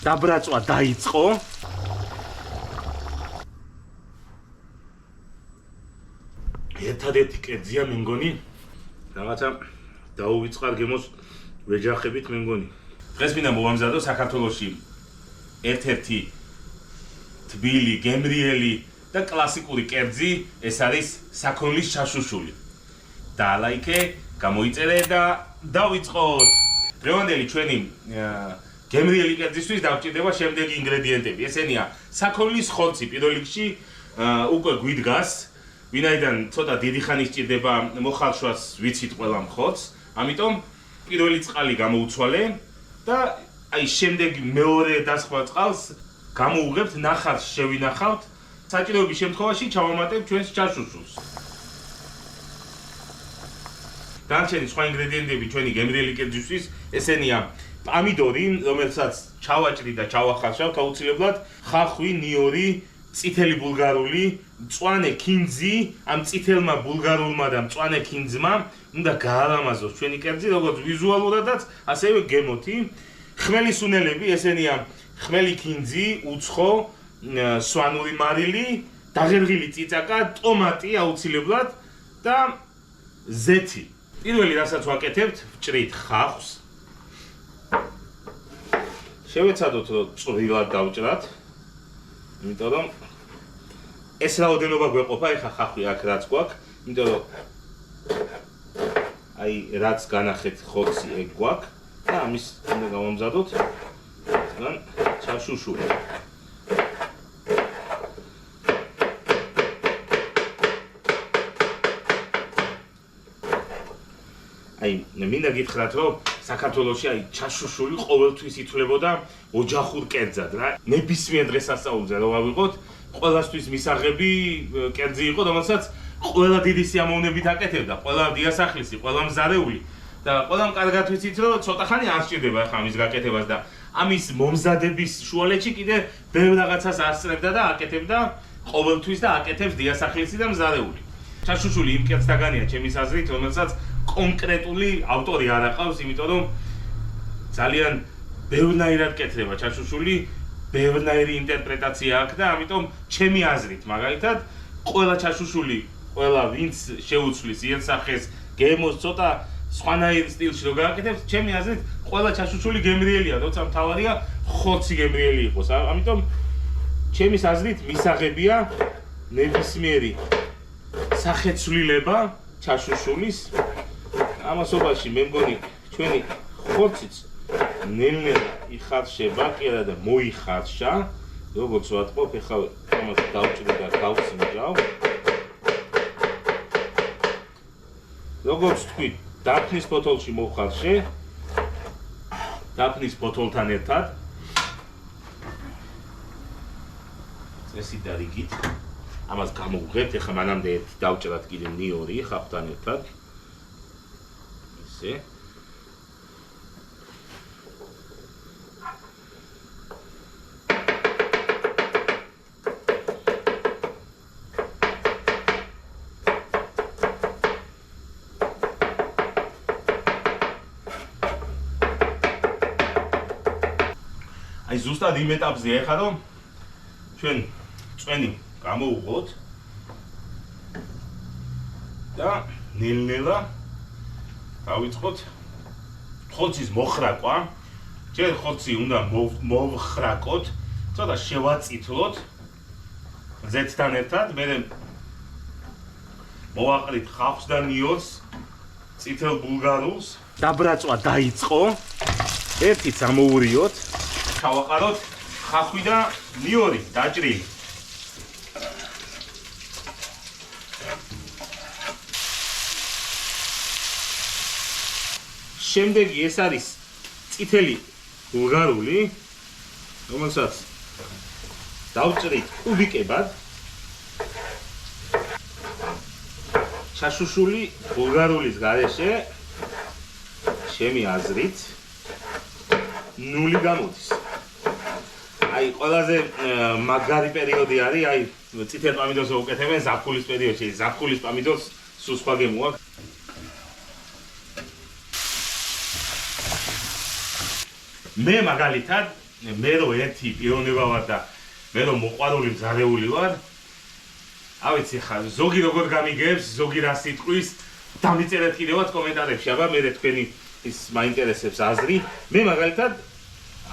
დაბრაწვა დაიწყო. ერთადერთი კერძია მე მგონი რაღაცა დაუვიწყარ გემოს ვეჯახებით მე მგონი. დღეს მინდა მოვამზადო საქართველოში ერთ-ერთი თბილი, გემრიელი და კლასიკური კერძი, ეს არის საქონლის ჩაშუშული. დალაიქე, გამოიწერე და დავიწყოთ. დღევანდელი ჩვენი გემრიელი კერძისთვის დავჭირდება შემდეგი ინგრედიენტები. ესენია საქონლის ხორცი პირველ რიგში უკვე გვიდგას. ვინაიდან ცოტა დიდი ხანი სჭირდება მოხალშვას ვიცით ყველა მხოლს, ამიტომ პირველი წყალი გამოუცვალე და აი შემდეგ მეორე დასხვა წყალს გამოუღებთ, ნახატს შევინახავთ, საჭიროების შემთხვევაში ჩავამატებ ჩვენს ჩაშუშულს. დანარჩენი სხვა ინგრედიენტები ჩვენი გემრიელი კერძისთვის ესენია პამიდორი, რომელსაც ჩავაჭრი და ჩავახარშავთ აუცილებლად, ხახვი, ნიორი, წითელი ბულგარული, მწვანე ქინძი, ამ წითელმა ბულგარულმა და მწვანე ქინძმა უნდა გაალამაზოს ჩვენი კერძი, როგორც ვიზუალურადაც, ასევე გემოთი. ხმელი სუნელები, ესენია ხმელი ქინძი, უცხო, სვანური მარილი, დაღერღილი წიწაკა, ტომატი აუცილებლად და ზეთი. პირველი რასაც ვაკეთებთ, ვჭრით ხახვს. შევეცადოთ, რომ წვრილად დავჭრათ. იმიტომ რომ ეს რაოდენობა გვეყოფა, ეხა ხახვი აქ რაც გვაქვს, იმიტომ რომ აი რაც განახეთ ხორცი ეგ გვაქვს და ამის უნდა გავამზადოთ თან ჩაშუშული. აი მინდა გითხრათ, რომ საქართველოში აი ჩაშუშული ყოველთვის ითვლებოდა ოჯახურ კერძად რა. ნებისმიერ დღესასწაულზე რო ავიღოთ, ყველასთვის მისაღები კერძი იყო, რომელსაც ყველა დიდი სიამოვნებით აკეთებდა, ყველა დიასახლისი, ყველა მზარეული და ყველამ კარგად ვიცით, რომ ცოტა ხანი არ სჭირდება ახლა ამის გაკეთებას და ამის მომზადების შუალედში კიდე ბევრ რაღაცას ასწრებდა და აკეთებდა ყოველთვის და აკეთებს დიასახლისი და მზარეული. ჩაშუშული იმ კერძთაგანია ჩემის აზრით, რომელსაც კონკრეტული ავტორი არ აყავს, იმიტომ რომ ძალიან ბევრნაირად კეთდება ჩაშუშული, ბევრნაირი ინტერპრეტაცია აქვს და ამიტომ ჩემი აზრით, მაგალითად, ყველა ჩაშუშული, ყველა ვინც შეუცვლის იერსახეს, გემოს ცოტა სხვანაირ სტილში რო გააკეთებს, ჩემი აზრით, ყველა ჩაშუშული გემრიელია, როცა მთავარია ხორცი გემრიელი იყოს. ამიტომ ჩემის აზრით მისაღებია ნებისმიერი სახეცვლილება ჩაშუშულის. ამასობაში მე მგონი ჩვენი ხორციც ნელ-ნელა იხარშება, კი არა და მოიხარშა, როგორც ვატყობ, ეხლა ამას დავჭრი და გავსინჯავ. როგორც თქვი, დაფნის ბოთოლში მოვხარშე, დაფნის ბოთოლთან ერთად. წესით და რიგით. ამას გამოვღებთ, ეხლა მანამდე ერთი დავჭრათ კიდე ნიორი ხახვთან ერთად. ისე. აი ზუსტად იმ ეტაპზეა ეხლა რომ ჩვენ წვენი გამოვუღოთ და ნელ-ნელა დავიწყოთ ხორცის მოხრაკვა. ჯერ ხორცი უნდა მოვხრაკოთ, ცოტა შევაწითლოთ ზეთთან ერთად, მერე მოვაყრით ხახვს და ნიორს, წითელ ბულგარულს. დაბრაწვა დაიწყო. ერთიც ამოურიოთ. ჩავაყაროთ ხახვი და ნიორი დაჭრილი. შემდეგი ეს არის წითელი ბულგარული, რომელსაც დავჭრით კუბიკებად. ჩაშუშული ბულგარულის გარეშე ჩემი აზრით ნული გამოდის. აი ყველაზე მაგარი პერიოდი არის, აი წითელ პამიდორს უკეთებენ ზაფხულის პერიოდში, ზაფხულის პამიდორს სულ სხვა გემო აქვს. მე მაგალითად მე რო ერთი პიროვნება ვარ და მე რო მოყვარული მზარეული ვარ. ავიცი ხარ, ზოგი როგორ გამიგებს, ზოგი რა სიტყვის, დამიწერეთ კიდევაც კომენტარებში, აბა მე თქვენი ის მაინტერესებს აზრი. მე მაგალითად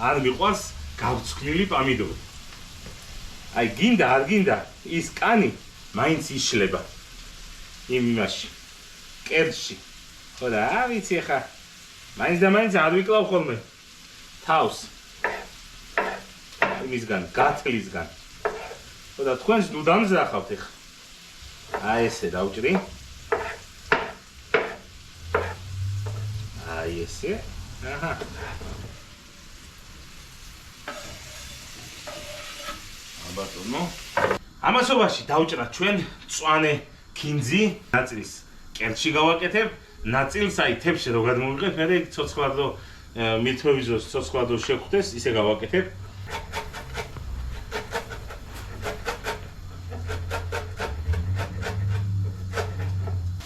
არ მიყვარს გავცვლილი პომიდორი. აი გინდა არ გინდა ის კანი მაინც იშლება. იმაში კერძში. ხო და ავიცი ხარ. მაინც და მაინც არ ვიკლავ ხოლმე თავს. იმისგან, გათლისგან. ხო და თქვენს ნუ დამზრახავთ ეხა. აი ესე დავჭრი. აი ესე. აჰა. აბატონო. ამასობაში დავჭრათ ჩვენ მწვანე ქინძი, ნაწილს კერძში გავაკეთებ, ნაწილს აი თებში რო გადმოვიღებ, მე ცოცხლად რო მithmevis რო ცოცხლად რო შევხვდეს, ისე გავაკეთებ.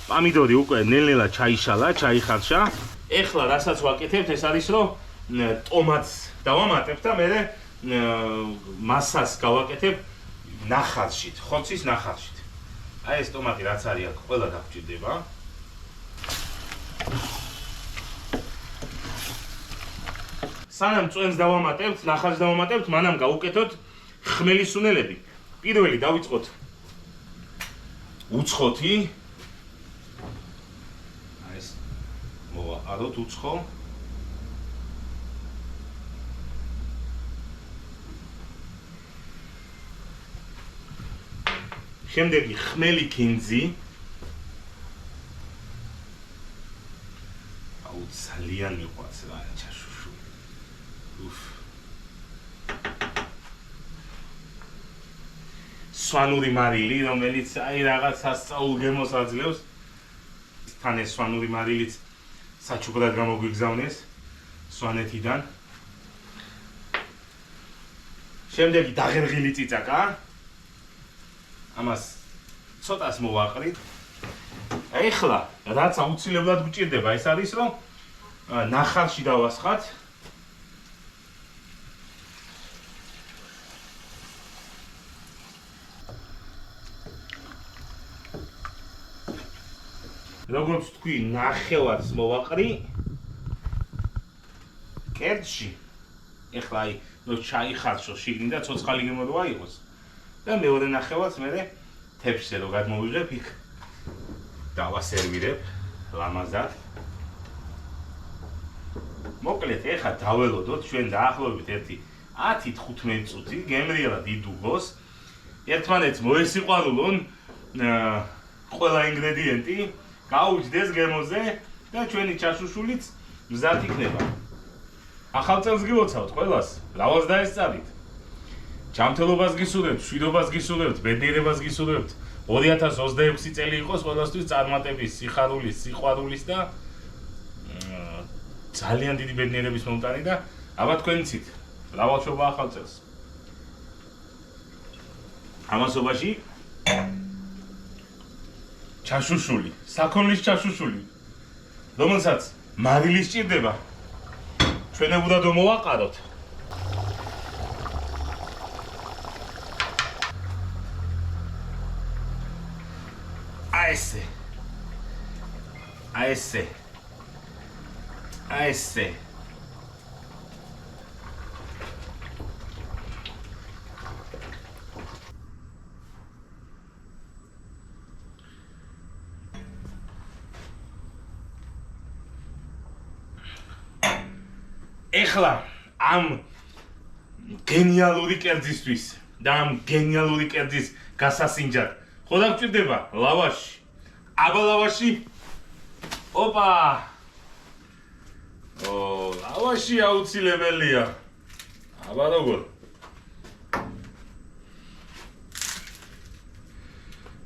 პომიდორი უკვე ნელ-ნელა ჩაიშალა, ჩაიხარშა. ეხლა რასაც ვაკეთებთ, ეს არის რომ ტომატს დავამატებ და მე მასას გავაკეთებ ნახალშით, ხოცის ნახალშით. აი ეს ტომატი რაც არის აქ, ყველა დაგჭირდება. სანამ წვენს დავამატებთ, ნახალს დავამატებთ, მანამ გავუკეთოთ ხმელის სუნელები. პირველი დავიწყოთ უცხოთი. აი ეს მოვაყაროთ უცხო. შემდეგი ხმელი ქინძი. აუ ძალიან მიყვარს რა ჩაშუშული. უფ. სვანური მარილი, რომელიც აი რაღაც სასწაულ გემოს აძლევს. თან ეს სვანური მარილიც საჩუქრად გამოგვიგზავნეს სვანეთიდან. შემდეგი დაღერღილი წიწაკა. ამას ცოტას მოვაყრით. ეხლა რაც აუცილებლად გვჭირდება ეს არის რომ ნახალში დავასხათ. როგორც თქვი, ნახევარს მოვაყრი კერძში. ეხლა აი რო ჩაიხარშო შიგნით და ცოცხალი გემო რო აიღოს. და მეორე ნახევარს მე თებში რო გადმოვიღებ იქ დავასერვირებ ლამაზად. მოკლედ ეხლა დაველოდოთ ჩვენ დაახლოებით ერთი 10-15 წუთი გემრიელად იდუღოს. ერთმანეთს მოესიყვარულონ ყველა ინგრედიენტი, გაუჯდეს გემოზე და ჩვენი ჩაშუშულიც მზად იქნება. ახალ წელს გილოცავთ ყველას, ლავას დაესწარით. ჯანმრთელობას გისურვებთ, მშვიდობას გისურვებთ, ბედნიერებას გისურვებთ. 2026 წელი იყოს ყველასთვის წარმატების, სიხარულის, სიყვარულის და ძალიან დიდი ბედნიერების მომტანი და აბა თქვენიცით ლავალშობა ახალ წელს. ამასობაში ჩაშუშული, საქონლის ჩაშუშული, რომელსაც მარილი სჭირდება. ჩვენებურად მოვაყაროთ. Aese. Aese. Aese. ეხლა ამ გენიალური კერძისთვის და ამ გენიალური კერძის გასასინჯად ხო დაგჭირდება ლავაში. აბა ლავაში. ოპა. ლავაში აუცილებელია. აბა როგორ?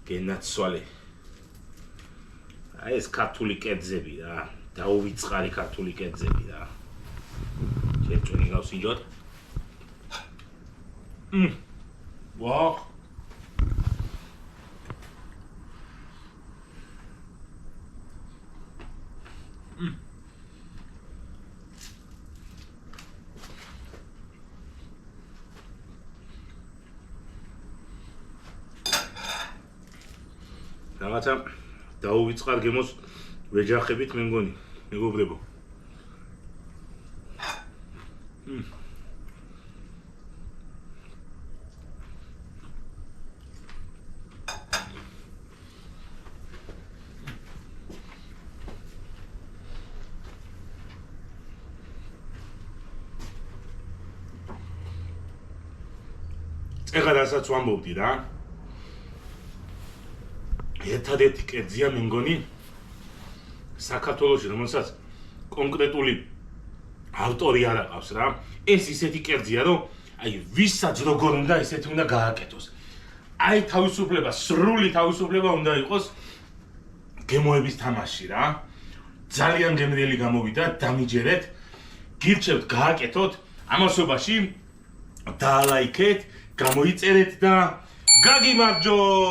გენაცვალე. აი ეს ქართული კერძები რა. დაუვიწყარი ქართული კერძები რა. შეჭრილი გავსინჯოთ. ვაუ. რაღაცა დაუვიწყარ გემოს ვეჯახებით მე მგონი, მეგობრებო. ეხლა რასაც ვამბობდი რა. ერთადერთი კერძია მე მგონი საქართველოში, რომელსაც კონკრეტული ავტორი არ აყავს რა. ეს ისეთი კერძია, რომ აი ვისაც როგორ უნდა ისეთი უნდა გააკეთოს. აი თავისუფლება, სრული თავისუფლება უნდა იყოს გემოების თამაში რა. ძალიან გემრიელი გამოვიდა, დამიჯერეთ. გირჩევთ გააკეთოთ, ამასობაში დაალაიქეთ, გამოიწერეთ და გაგიმარჯოთ!